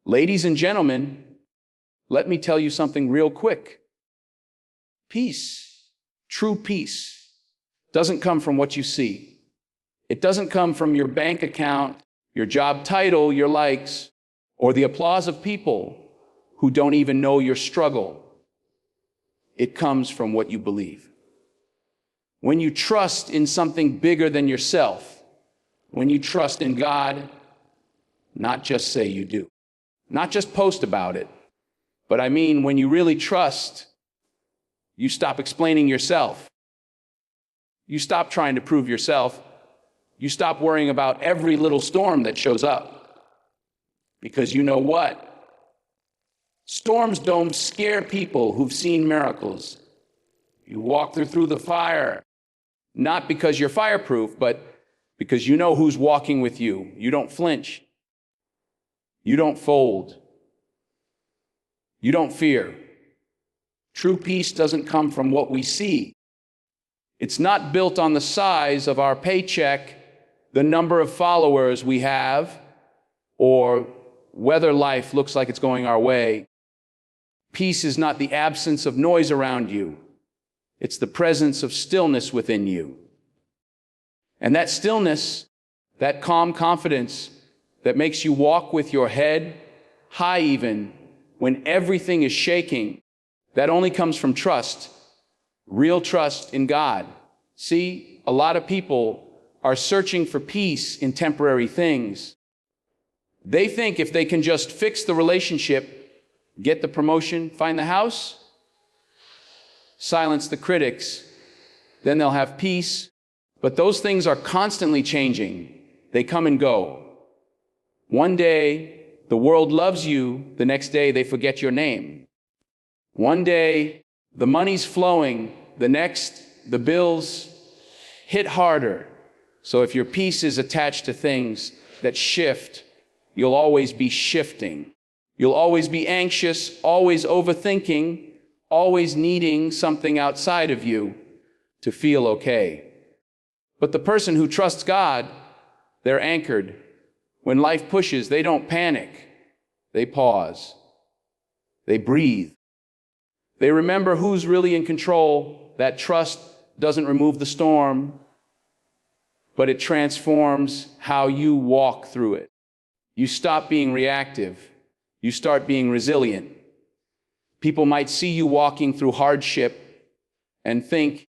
Ladies and gentlemen, let me tell you something real quick. Peace, true peace, doesn't come from what you see. It doesn't come from your bank account, your job title, your likes, or the applause of people who don't even know your struggle. It comes from what you believe. When you trust in something bigger than yourself, when you trust in God, not just say you do, not just post about it, but I mean when you really trust, you stop explaining yourself. You stop trying to prove yourself. You stop worrying about every little storm that shows up. Because you know what? Storms don't scare people who've seen miracles. You walk through the fire, not because you're fireproof, but because you know who's walking with you. You don't flinch. You don't fold. You don't fear. True peace doesn't come from what we see. It's not built on the size of our paycheck, the number of followers we have, or whether life looks like it's going our way. Peace is not the absence of noise around you. It's the presence of stillness within you. And that stillness, that calm confidence that makes you walk with your head high even when everything is shaking, that only comes from trust, real trust in God. See, a lot of people are searching for peace in temporary things. They think if they can just fix the relationship, get the promotion, find the house, silence the critics, then they'll have peace. But those things are constantly changing. They come and go. One day, the world loves you. The next day, they forget your name. One day, the money's flowing. The next, the bills hit harder. So if your peace is attached to things that shift, you'll always be shifting. You'll always be anxious, always overthinking, always needing something outside of you to feel okay. But the person who trusts God, they're anchored. When life pushes, they don't panic. They pause. They breathe. They remember who's really in control. That trust doesn't remove the storm, but it transforms how you walk through it. You stop being reactive. You start being resilient. People might see you walking through hardship and think,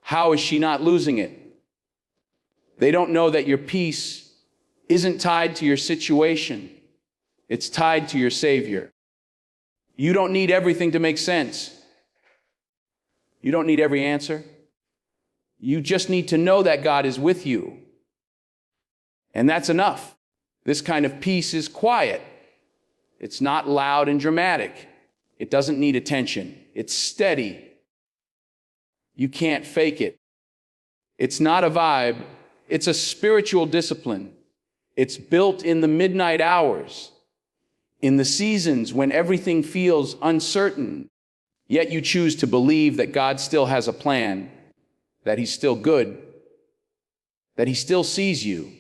how is she not losing it? They don't know that your peace isn't tied to your situation. It's tied to your Savior. You don't need everything to make sense. You don't need every answer. You just need to know that God is with you. And that's enough. This kind of peace is quiet. It's not loud and dramatic. It doesn't need attention. It's steady. You can't fake it. It's not a vibe. It's a spiritual discipline. It's built in the midnight hours, in the seasons when everything feels uncertain, yet you choose to believe that God still has a plan, that He's still good, that He still sees you,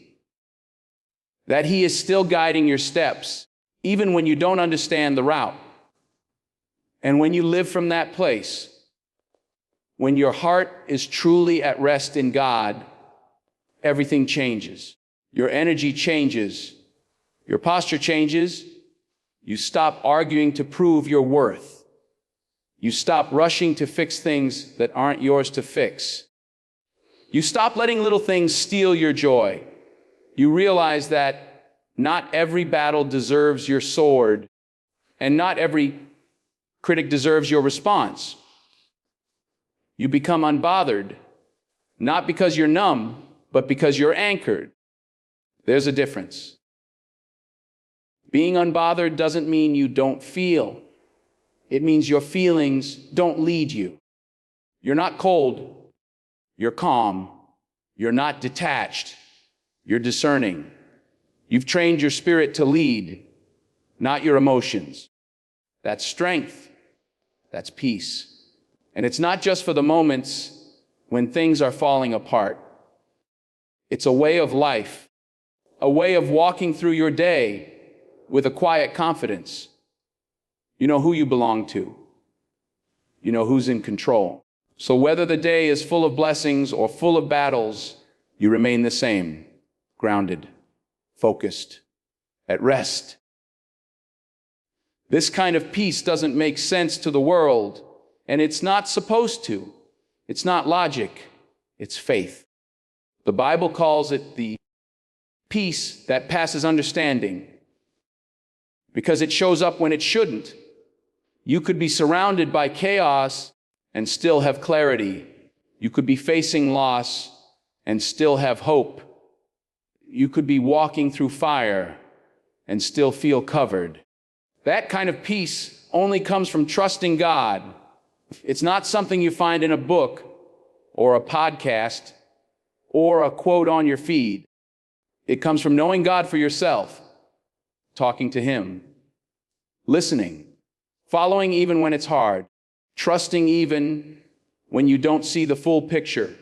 that He is still guiding your steps, even when you don't understand the route. And when you live from that place, when your heart is truly at rest in God, everything changes. Your energy changes. Your posture changes. You stop arguing to prove your worth. You stop rushing to fix things that aren't yours to fix. You stop letting little things steal your joy. You realize that not every battle deserves your sword, and not every critic deserves your response. You become unbothered, not because you're numb, but because you're anchored. There's a difference. Being unbothered doesn't mean you don't feel. It means your feelings don't lead you. You're not cold. You're calm. You're not detached. You're discerning. You've trained your spirit to lead, not your emotions. That's strength. That's peace. And it's not just for the moments when things are falling apart. It's a way of life, a way of walking through your day with a quiet confidence. You know who you belong to. You know who's in control. So whether the day is full of blessings or full of battles, you remain the same, grounded, focused, at rest. This kind of peace doesn't make sense to the world, and it's not supposed to. It's not logic, it's faith. The Bible calls it the peace that passes understanding, because it shows up when it shouldn't. You could be surrounded by chaos and still have clarity. You could be facing loss and still have hope. You could be walking through fire and still feel covered. That kind of peace only comes from trusting God. It's not something you find in a book or a podcast or a quote on your feed. It comes from knowing God for yourself, talking to Him, listening, following even when it's hard, trusting even when you don't see the full picture.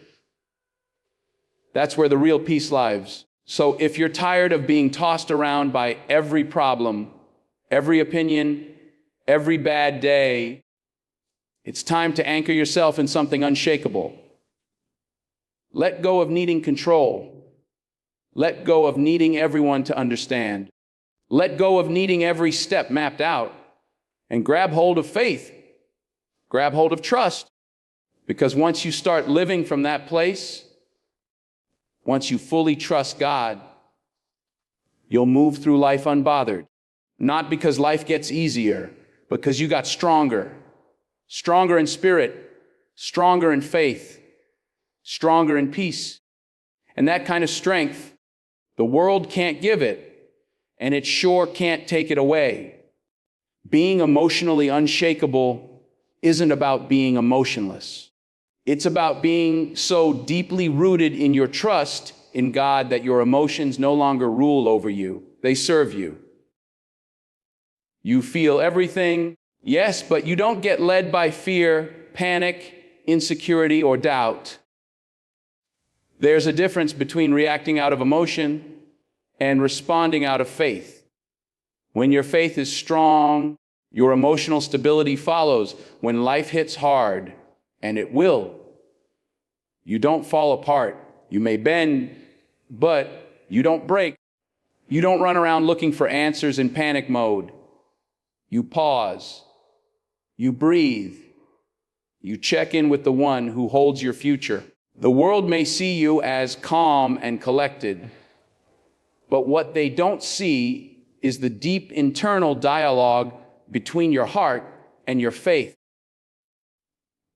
That's where the real peace lies. So if you're tired of being tossed around by every problem, every opinion, every bad day, it's time to anchor yourself in something unshakable. Let go of needing control. Let go of needing everyone to understand. Let go of needing every step mapped out, and grab hold of faith. Grab hold of trust. Because once you start living from that place, once you fully trust God, you'll move through life unbothered. Not because life gets easier, but because you got stronger. Stronger in spirit, stronger in faith, stronger in peace. And that kind of strength, the world can't give it, and it sure can't take it away. Being emotionally unshakable isn't about being emotionless. It's about being so deeply rooted in your trust in God that your emotions no longer rule over you. They serve you. You feel everything, yes, but you don't get led by fear, panic, insecurity, or doubt. There's a difference between reacting out of emotion and responding out of faith. When your faith is strong, your emotional stability follows. When life hits hard, and it will, you don't fall apart. You may bend, but you don't break. You don't run around looking for answers in panic mode. You pause. You breathe. You check in with the one who holds your future. The world may see you as calm and collected, but what they don't see is the deep internal dialogue between your heart and your faith.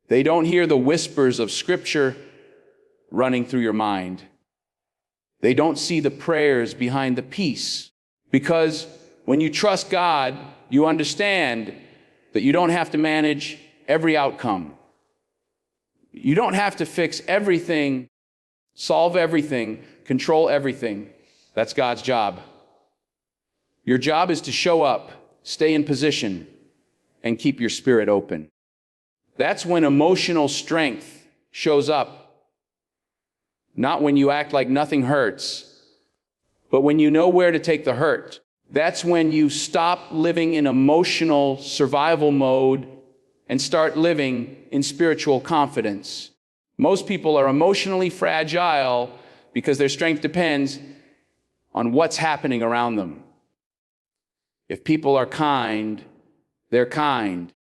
They don't hear the whispers of Scripture running through your mind. They don't see the prayers behind the peace. Because when you trust God, you understand that you don't have to manage every outcome. You don't have to fix everything, solve everything, control everything. That's God's job. Your job is to show up, stay in position, and keep your spirit open. That's when emotional strength shows up. Not when you act like nothing hurts, but when you know where to take the hurt. That's when you stop living in emotional survival mode and start living in spiritual confidence. Most people are emotionally fragile because their strength depends on what's happening around them. If people are kind, they're kind.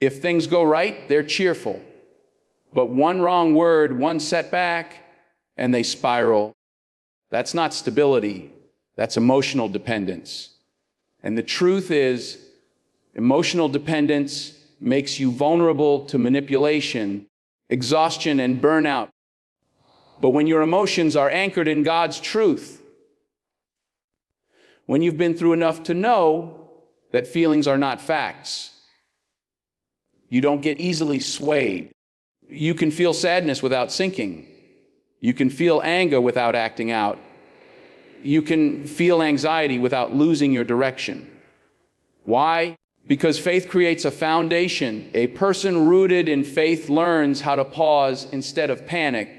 If things go right, they're cheerful. But one wrong word, one setback, and they spiral. That's not stability. That's emotional dependence. And the truth is, emotional dependence makes you vulnerable to manipulation, exhaustion, and burnout. But when your emotions are anchored in God's truth, when you've been through enough to know that feelings are not facts, you don't get easily swayed. You can feel sadness without sinking. You can feel anger without acting out. You can feel anxiety without losing your direction. Why? Because faith creates a foundation. A person rooted in faith learns how to pause instead of panic.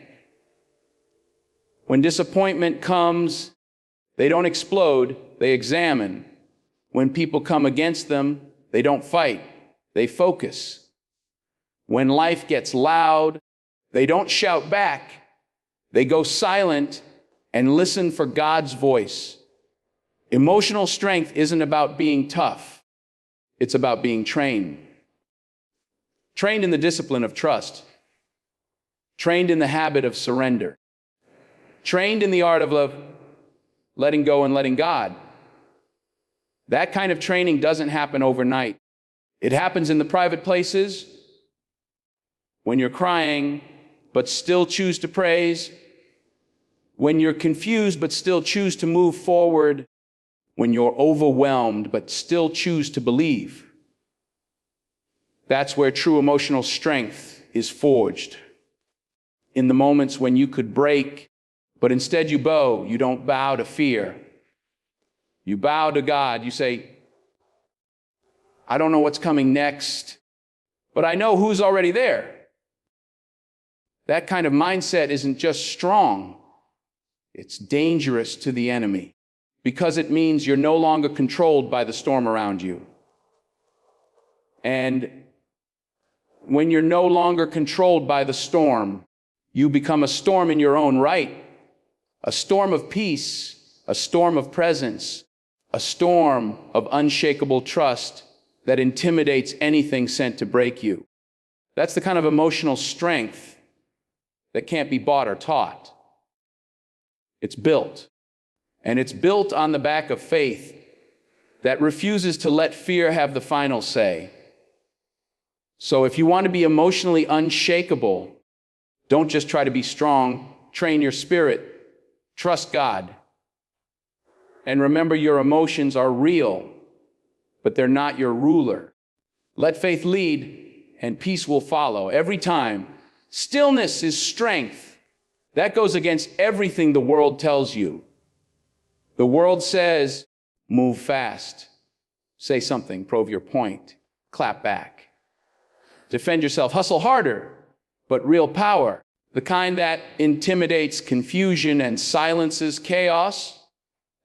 When disappointment comes, they don't explode, they examine. When people come against them, they don't fight, they focus. When life gets loud, they don't shout back, they go silent and listen for God's voice. Emotional strength isn't about being tough, it's about being trained. Trained in the discipline of trust, trained in the habit of surrender, trained in the art of love, letting go and letting God. That kind of training doesn't happen overnight. It happens in the private places, when you're crying but still choose to praise, when you're confused but still choose to move forward, when you're overwhelmed but still choose to believe. That's where true emotional strength is forged. In the moments when you could break, but instead you bow, you don't bow to fear. You bow to God. You say, I don't know what's coming next, but I know who's already there. That kind of mindset isn't just strong, it's dangerous to the enemy, because it means you're no longer controlled by the storm around you. And when you're no longer controlled by the storm, you become a storm in your own right, a storm of peace, a storm of presence, a storm of unshakable trust that intimidates anything sent to break you. That's the kind of emotional strength that can't be bought or taught. It's built, and it's built on the back of faith that refuses to let fear have the final say. So if you want to be emotionally unshakable, don't just try to be strong, train your spirit, trust God. And remember, your emotions are real, but they're not your ruler. Let faith lead, and peace will follow every time. Stillness is strength. That goes against everything the world tells you. The world says, move fast, say something, prove your point, clap back, defend yourself, hustle harder. But real power, the kind that intimidates confusion and silences chaos,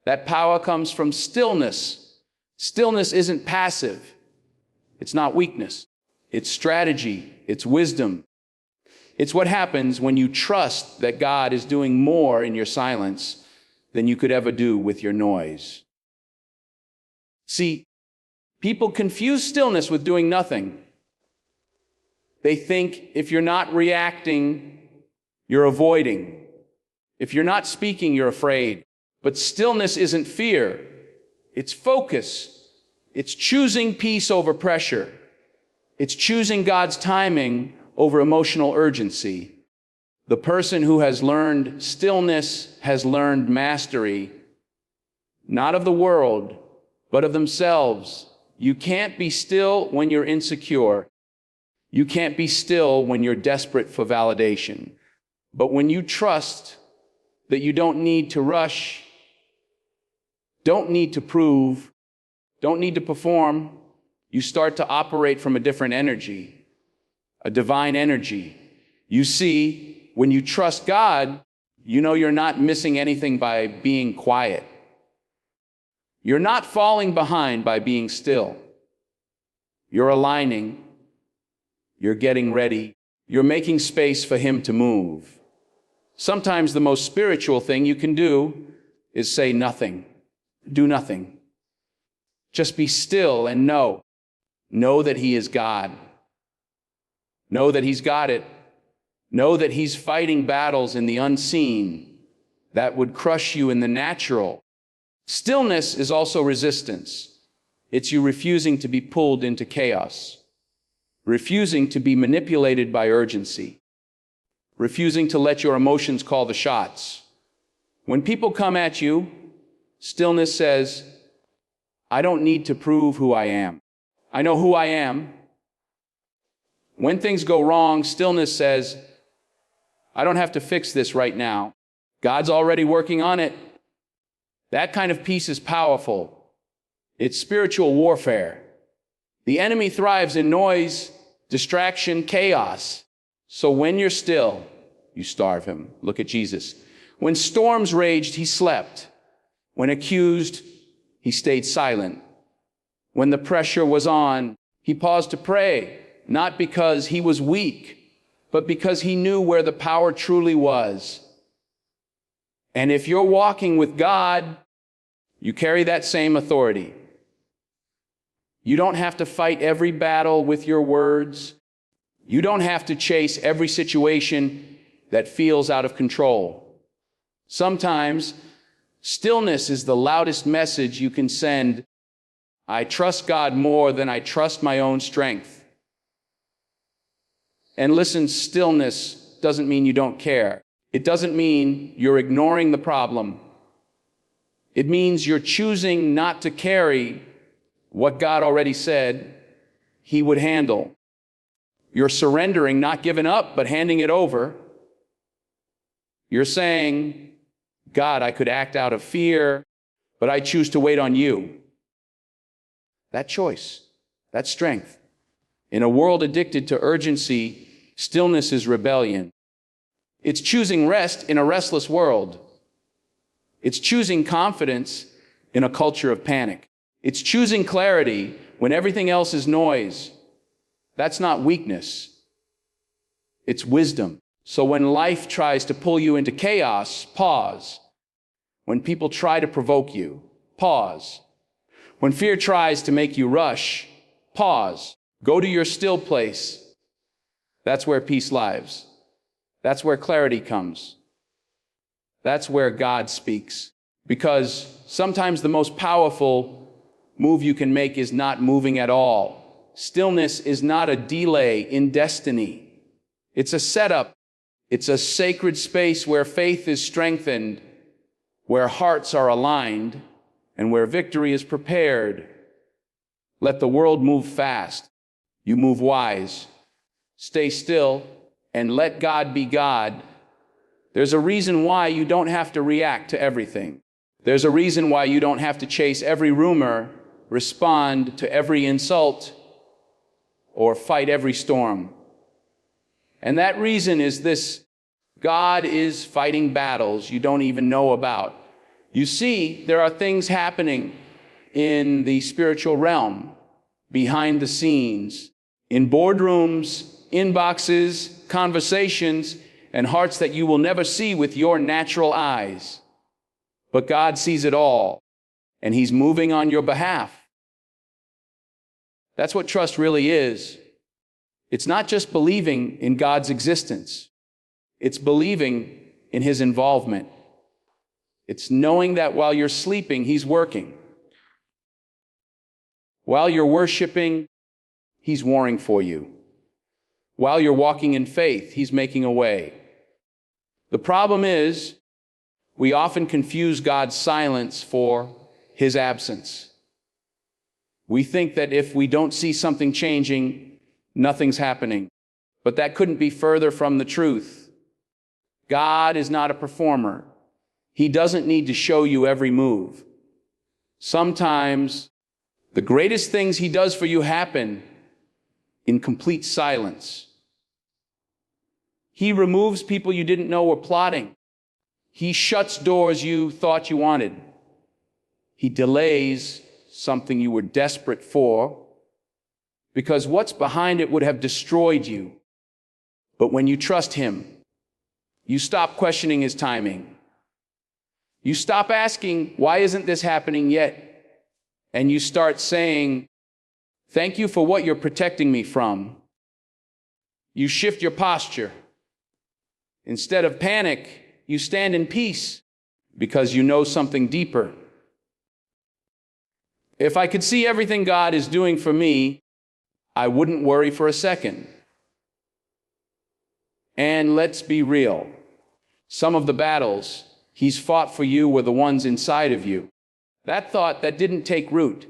that power comes from stillness. Stillness isn't passive. It's not weakness. It's strategy. It's wisdom. It's what happens when you trust that God is doing more in your silence than you could ever do with your noise. See, people confuse stillness with doing nothing. They think if you're not reacting, you're avoiding. If you're not speaking, you're afraid. But stillness isn't fear. It's focus. It's choosing peace over pressure. It's choosing God's timing over emotional urgency. The person who has learned stillness has learned mastery, not of the world, but of themselves. You can't be still when you're insecure. You can't be still when you're desperate for validation. But when you trust that you don't need to rush, don't need to prove, don't need to perform, you start to operate from a different energy, a divine energy. You see, when you trust God, you know you're not missing anything by being quiet. You're not falling behind by being still. You're aligning. You're getting ready. You're making space for Him to move. Sometimes the most spiritual thing you can do is say nothing. Do nothing. Just be still and know. Know that He is God. Know that He's got it. Know that He's fighting battles in the unseen that would crush you in the natural. Stillness is also resistance. It's you refusing to be pulled into chaos, refusing to be manipulated by urgency, refusing to let your emotions call the shots. When people come at you, stillness says, I don't need to prove who I am. I know who I am. When things go wrong, stillness says, I don't have to fix this right now. God's already working on it. That kind of peace is powerful. It's spiritual warfare. The enemy thrives in noise, distraction, chaos. So when you're still, you starve him. Look at Jesus. When storms raged, He slept. When accused, He stayed silent. When the pressure was on, he paused to pray, not because he was weak, but because he knew where the power truly was. And if you're walking with God, you carry that same authority. You don't have to fight every battle with your words. You don't have to chase every situation that feels out of control. Sometimes, stillness is the loudest message you can send. I trust God more than I trust my own strength. And listen, stillness doesn't mean you don't care. It doesn't mean you're ignoring the problem. It means you're choosing not to carry what God already said he would handle. You're surrendering, not giving up, but handing it over. You're saying, God, I could act out of fear, but I choose to wait on you. That choice, that strength. In a world addicted to urgency, stillness is rebellion. It's choosing rest in a restless world. It's choosing confidence in a culture of panic. It's choosing clarity when everything else is noise. That's not weakness. It's wisdom. So when life tries to pull you into chaos, pause. When people try to provoke you, pause. When fear tries to make you rush, pause. Go to your still place. That's where peace lives. That's where clarity comes. That's where God speaks. Because sometimes the most powerful move you can make is not moving at all. Stillness is not a delay in destiny. It's a setup. It's a sacred space where faith is strengthened, where hearts are aligned, and where victory is prepared. Let the world move fast. You move wise. Stay still and let God be God. There's a reason why you don't have to react to everything. There's a reason why you don't have to chase every rumor, respond to every insult, or fight every storm. And that reason is this: God is fighting battles you don't even know about. You see, there are things happening in the spiritual realm, behind the scenes, in boardrooms, inboxes, conversations, and hearts that you will never see with your natural eyes. But God sees it all, and he's moving on your behalf. That's what trust really is. It's not just believing in God's existence. It's believing in his involvement. It's knowing that while you're sleeping, he's working. While you're worshiping, he's warring for you. While you're walking in faith, he's making a way. The problem is, we often confuse God's silence for his absence. We think that if we don't see something changing, nothing's happening. But that couldn't be further from the truth. God is not a performer. He doesn't need to show you every move. Sometimes the greatest things he does for you happen in complete silence. He removes people you didn't know were plotting. He shuts doors you thought you wanted. He delays something you were desperate for, because what's behind it would have destroyed you. But when you trust him, you stop questioning his timing. You stop asking, why isn't this happening yet? And you start saying, thank you for what you're protecting me from. You shift your posture. Instead of panic, you stand in peace because you know something deeper. If I could see everything God is doing for me, I wouldn't worry for a second. And let's be real. Some of the battles he's fought for you were the ones inside of you. That thought that didn't take root.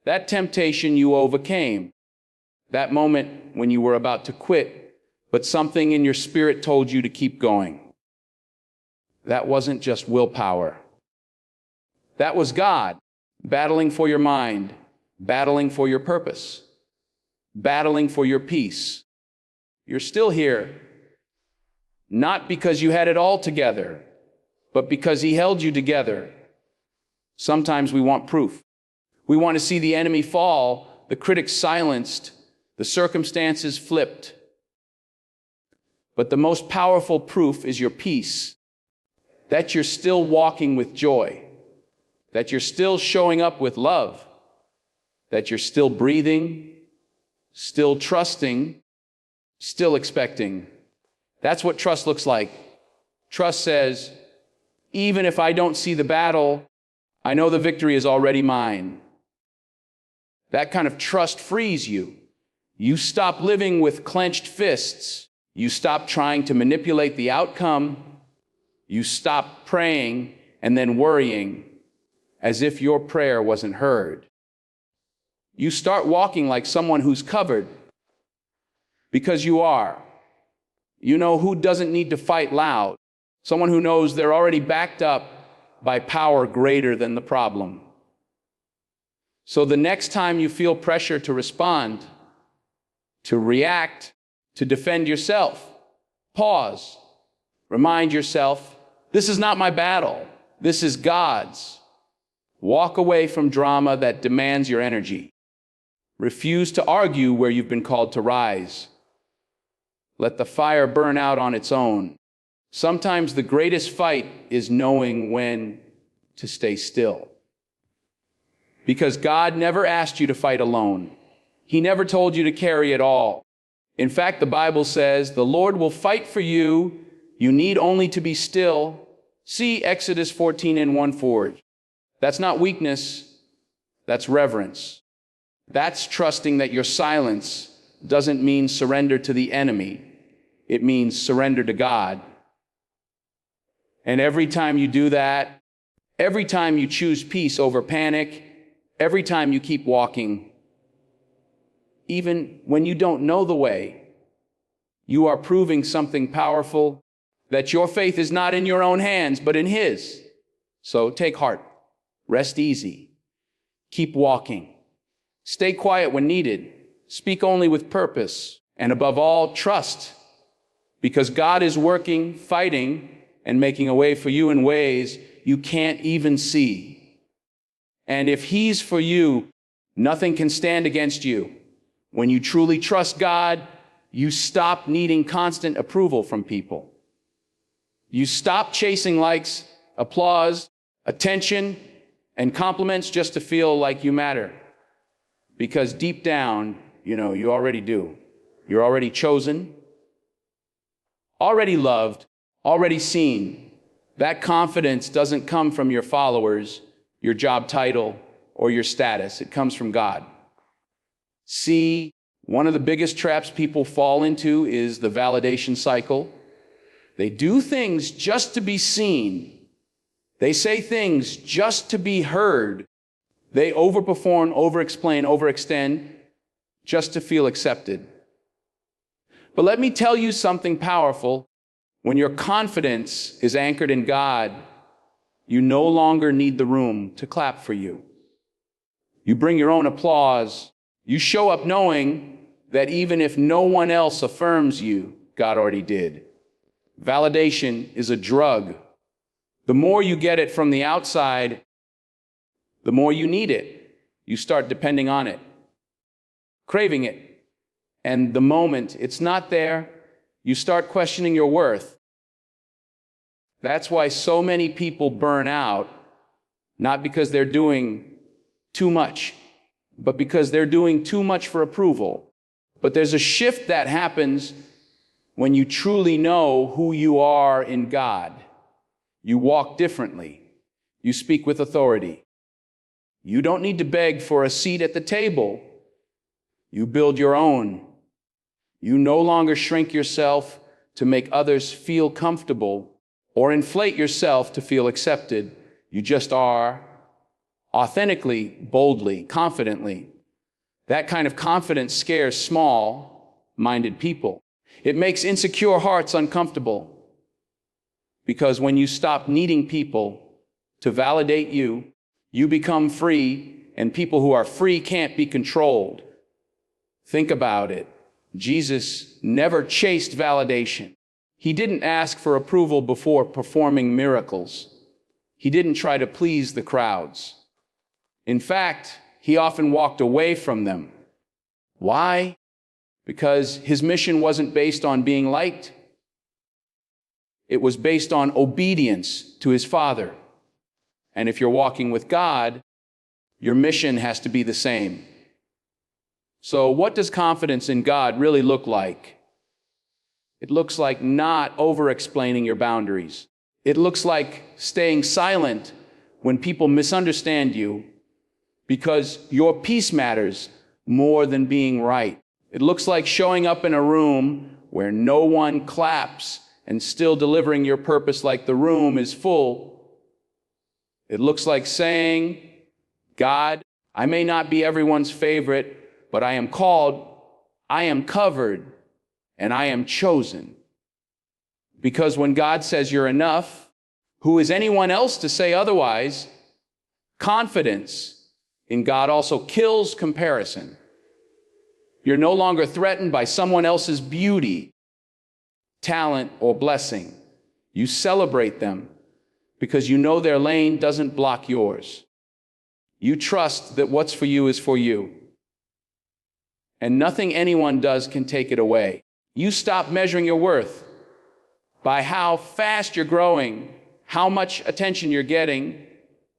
That temptation you overcame. That moment when you were about to quit, but something in your spirit told you to keep going. That wasn't just willpower. That was God battling for your mind, battling for your purpose, battling for your peace. You're still here, not because you had it all together, but because he held you together. Sometimes we want proof. We want to see the enemy fall, the critics silenced, the circumstances flipped. But the most powerful proof is your peace, that you're still walking with joy, that you're still showing up with love, that you're still breathing, still trusting, still expecting. That's what trust looks like. Trust says, even if I don't see the battle, I know the victory is already mine. That kind of trust frees you. You stop living with clenched fists. You stop trying to manipulate the outcome. You stop praying and then worrying as if your prayer wasn't heard. You start walking like someone who's covered, because you are. You know who doesn't need to fight loud. Someone who knows they're already backed up by power greater than the problem. So the next time you feel pressure to respond, to react, to defend yourself, pause. Remind yourself, this is not my battle. This is God's. Walk away from drama that demands your energy. Refuse to argue where you've been called to rise. Let the fire burn out on its own. Sometimes the greatest fight is knowing when to stay still. Because God never asked you to fight alone. He never told you to carry it all. In fact, the Bible says, the Lord will fight for you. You need only to be still. See Exodus 14 and 1 forward. That's not weakness. That's reverence. That's trusting that your silence doesn't mean surrender to the enemy. It means surrender to God. And every time you do that, every time you choose peace over panic, every time you keep walking, even when you don't know the way, you are proving something powerful, that your faith is not in your own hands, but in His. So take heart, rest easy, keep walking. Stay quiet when needed. Speak only with purpose. And above all, trust. Because God is working, fighting, and making a way for you in ways you can't even see. And if He's for you, nothing can stand against you. When you truly trust God, you stop needing constant approval from people. You stop chasing likes, applause, attention, and compliments just to feel like you matter. Because deep down, you already do. You're already chosen, already loved, already seen. That confidence doesn't come from your followers, your job title, or your status. It comes from God. See, one of the biggest traps people fall into is the validation cycle. They do things just to be seen. They say things just to be heard. They overperform, overexplain, overextend, just to feel accepted. But let me tell you something powerful. When your confidence is anchored in God, you no longer need the room to clap for you. You bring your own applause. You show up knowing that even if no one else affirms you, God already did. Validation is a drug. The more you get it from the outside, the more you need it. You start depending on it, craving it. And the moment it's not there, you start questioning your worth. That's why so many people burn out, not because they're doing too much, but because they're doing too much for approval. But there's a shift that happens when you truly know who you are in God. You walk differently. You speak with authority. You don't need to beg for a seat at the table. You build your own. You no longer shrink yourself to make others feel comfortable or inflate yourself to feel accepted. You just are authentically, boldly, confidently. That kind of confidence scares small-minded people. It makes insecure hearts uncomfortable. Because when you stop needing people to validate you, you become free, and people who are free can't be controlled. Think about it. Jesus never chased validation. He didn't ask for approval before performing miracles. He didn't try to please the crowds. In fact, he often walked away from them. Why? Because his mission wasn't based on being liked. It was based on obedience to his Father. And if you're walking with God, your mission has to be the same. So what does confidence in God really look like? It looks like not over-explaining your boundaries. It looks like staying silent when people misunderstand you because your peace matters more than being right. It looks like showing up in a room where no one claps and still delivering your purpose like the room is full. It looks like saying, God, I may not be everyone's favorite, but I am called, I am covered, and I am chosen. Because when God says you're enough, who is anyone else to say otherwise? Confidence in God also kills comparison. You're no longer threatened by someone else's beauty, talent, or blessing. You celebrate them because you know their lane doesn't block yours. You trust that what's for you is for you. And nothing anyone does can take it away. You stop measuring your worth by how fast you're growing, how much attention you're getting,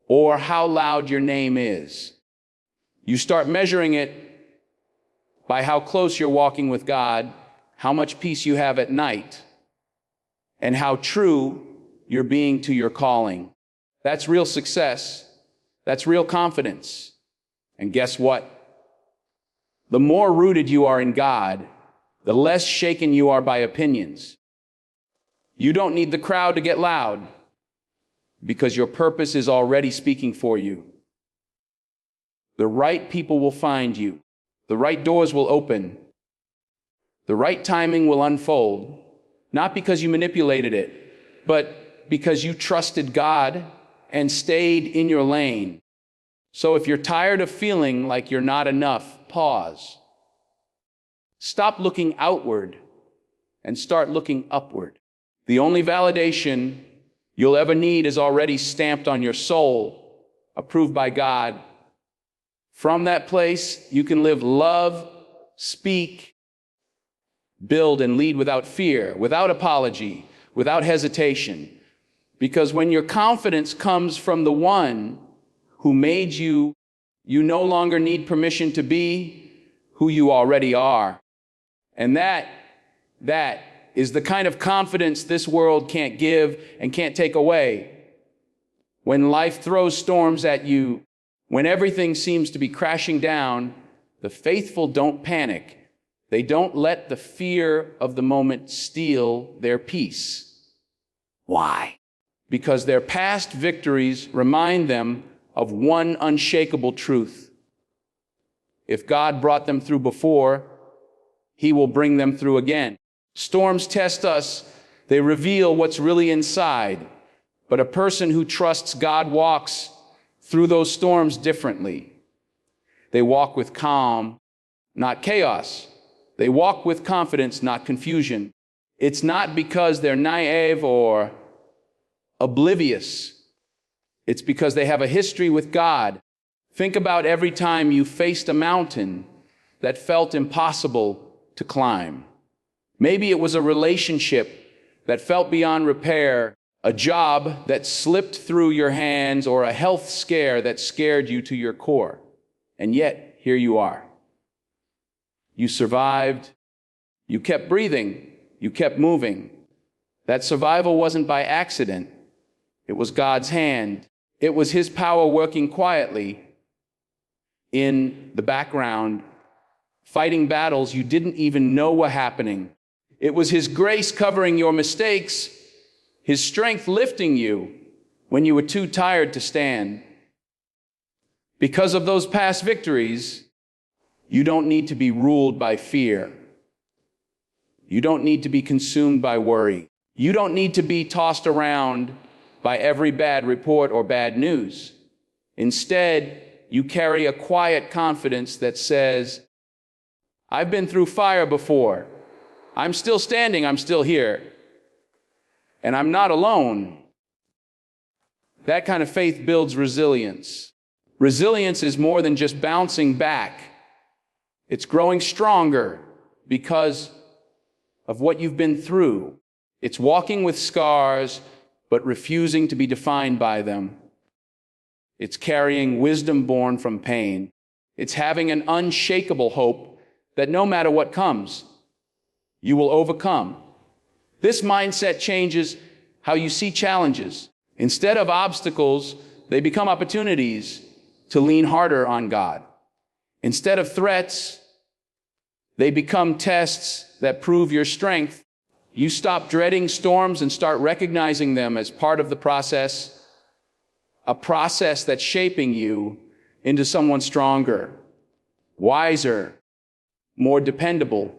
or how loud your name is. You start measuring it by how close you're walking with God, how much peace you have at night, and how true you're being to your calling. That's real success. That's real confidence. And guess what? The more rooted you are in God, the less shaken you are by opinions. You don't need the crowd to get loud because your purpose is already speaking for you. The right people will find you. The right doors will open. The right timing will unfold, not because you manipulated it, but because you trusted God and stayed in your lane. So if you're tired of feeling like you're not enough, pause. Stop looking outward and start looking upward. The only validation you'll ever need is already stamped on your soul, approved by God. From that place, you can live, love, speak, build, and lead without fear, without apology, without hesitation. Because when your confidence comes from the one who made you, you no longer need permission to be who you already are. And that is the kind of confidence this world can't give and can't take away. When life throws storms at you, when everything seems to be crashing down, the faithful don't panic. They don't let the fear of the moment steal their peace. Why? Because their past victories remind them of one unshakable truth. If God brought them through before, He will bring them through again. Storms test us. They reveal what's really inside. But a person who trusts God walks through those storms differently. They walk with calm, not chaos. They walk with confidence, not confusion. It's not because they're naive or oblivious. It's because they have a history with God. Think about every time you faced a mountain that felt impossible to climb. Maybe it was a relationship that felt beyond repair, a job that slipped through your hands, or a health scare that scared you to your core. And yet, here you are. You survived. You kept breathing. You kept moving. That survival wasn't by accident. It was God's hand. It was His power working quietly in the background, fighting battles you didn't even know were happening. It was His grace covering your mistakes, His strength lifting you when you were too tired to stand. Because of those past victories, you don't need to be ruled by fear. You don't need to be consumed by worry. You don't need to be tossed around by every bad report or bad news. Instead, you carry a quiet confidence that says, I've been through fire before. I'm still standing, I'm still here. And I'm not alone. That kind of faith builds resilience. Resilience is more than just bouncing back. It's growing stronger because of what you've been through. It's walking with scars, but refusing to be defined by them. It's carrying wisdom born from pain. It's having an unshakable hope that no matter what comes, you will overcome. This mindset changes how you see challenges. Instead of obstacles, they become opportunities to lean harder on God. Instead of threats, they become tests that prove your strength. You stop dreading storms and start recognizing them as part of the process, a process that's shaping you into someone stronger, wiser, more dependable.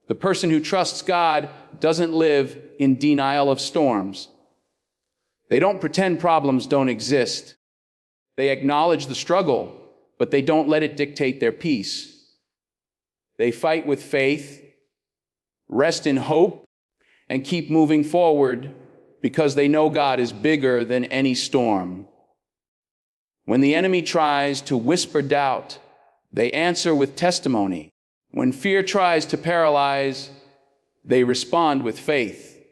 The person who trusts God doesn't live in denial of storms. They don't pretend problems don't exist. They acknowledge the struggle, but they don't let it dictate their peace. They fight with faith, rest in hope, and keep moving forward because they know God is bigger than any storm. When the enemy tries to whisper doubt, they answer with testimony. When fear tries to paralyze, they respond with faith.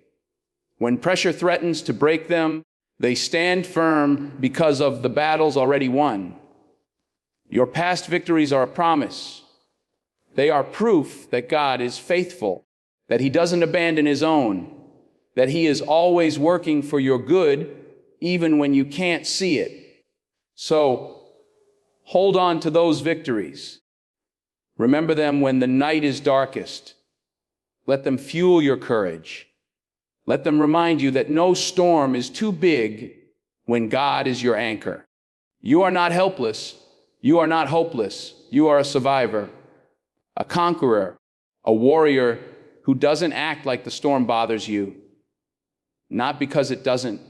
When pressure threatens to break them, they stand firm because of the battles already won. Your past victories are a promise. They are proof that God is faithful, that He doesn't abandon His own, that He is always working for your good, even when you can't see it. So, hold on to those victories. Remember them when the night is darkest. Let them fuel your courage. Let them remind you that no storm is too big when God is your anchor. You are not helpless. You are not hopeless. You are a survivor, a conqueror, a warrior who doesn't act like the storm bothers you, not because it doesn't,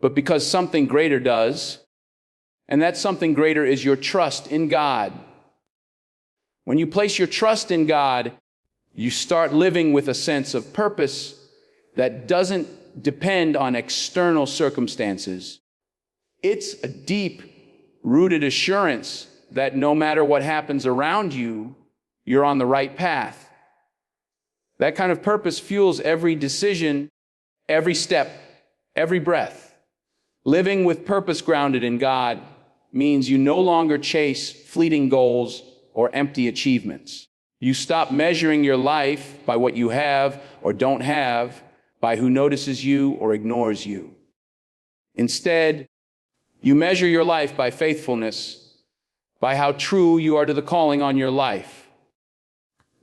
but because something greater does. And that something greater is your trust in God. When you place your trust in God, you start living with a sense of purpose that doesn't depend on external circumstances. It's a deep-rooted assurance that no matter what happens around you, you're on the right path. That kind of purpose fuels every decision, every step, every breath. Living with purpose grounded in God means you no longer chase fleeting goals or empty achievements. You stop measuring your life by what you have or don't have, by who notices you or ignores you. Instead, you measure your life by faithfulness, by how true you are to the calling on your life.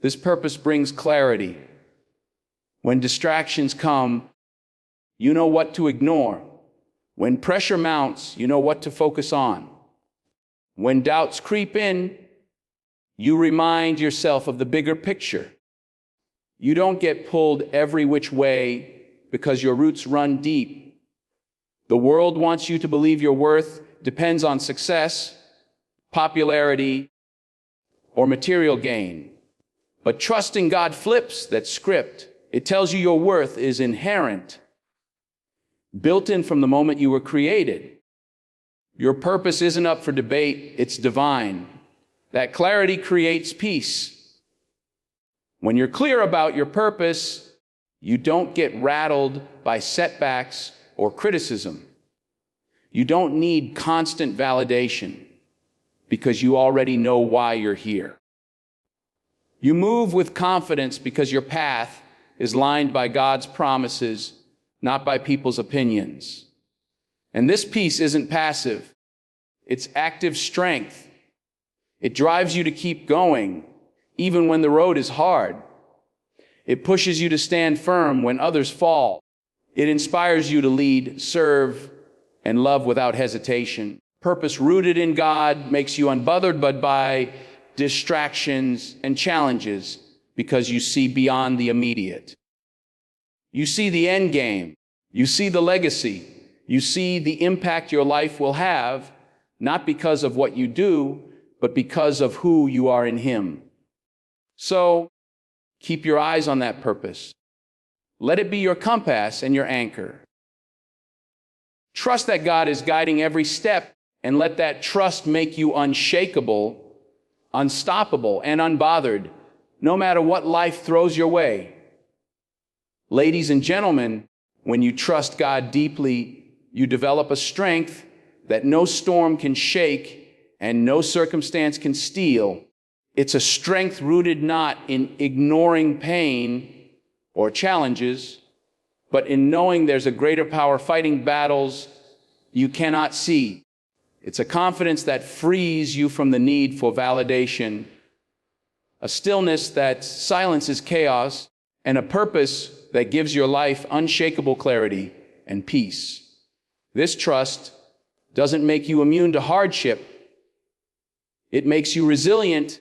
This purpose brings clarity. When distractions come, you know what to ignore. When pressure mounts, you know what to focus on. When doubts creep in, you remind yourself of the bigger picture. You don't get pulled every which way because your roots run deep. The world wants you to believe your worth depends on success, popularity, or material gain. But trusting God flips that script. It tells you your worth is inherent, built in from the moment you were created. Your purpose isn't up for debate, it's divine. That clarity creates peace. When you're clear about your purpose, you don't get rattled by setbacks or criticism. You don't need constant validation because you already know why you're here. You move with confidence because your path is lined by God's promises, not by people's opinions. And this peace isn't passive. It's active strength. It drives you to keep going, even when the road is hard. It pushes you to stand firm when others fall. It inspires you to lead, serve, and love without hesitation. Purpose rooted in God makes you unbothered by distractions and challenges because you see beyond the immediate. You see the end game. You see the legacy. You see the impact your life will have, not because of what you do, but because of who you are in Him. So, keep your eyes on that purpose. Let it be your compass and your anchor. Trust that God is guiding every step and let that trust make you unshakable, unstoppable, and unbothered, no matter what life throws your way. Ladies and gentlemen, when you trust God deeply, you develop a strength that no storm can shake and no circumstance can steal. It's a strength rooted not in ignoring pain or challenges, but in knowing there's a greater power fighting battles you cannot see. It's a confidence that frees you from the need for validation, a stillness that silences chaos, and a purpose that gives your life unshakable clarity and peace. This trust doesn't make you immune to hardship. It makes you resilient,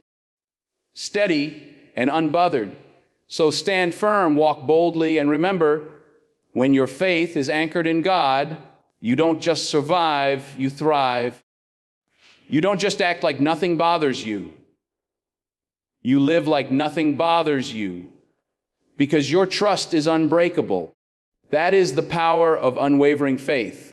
steady, and unbothered. So stand firm, walk boldly, and remember, when your faith is anchored in God, you don't just survive, you thrive. You don't just act like nothing bothers you. You live like nothing bothers you, because your trust is unbreakable. That is the power of unwavering faith.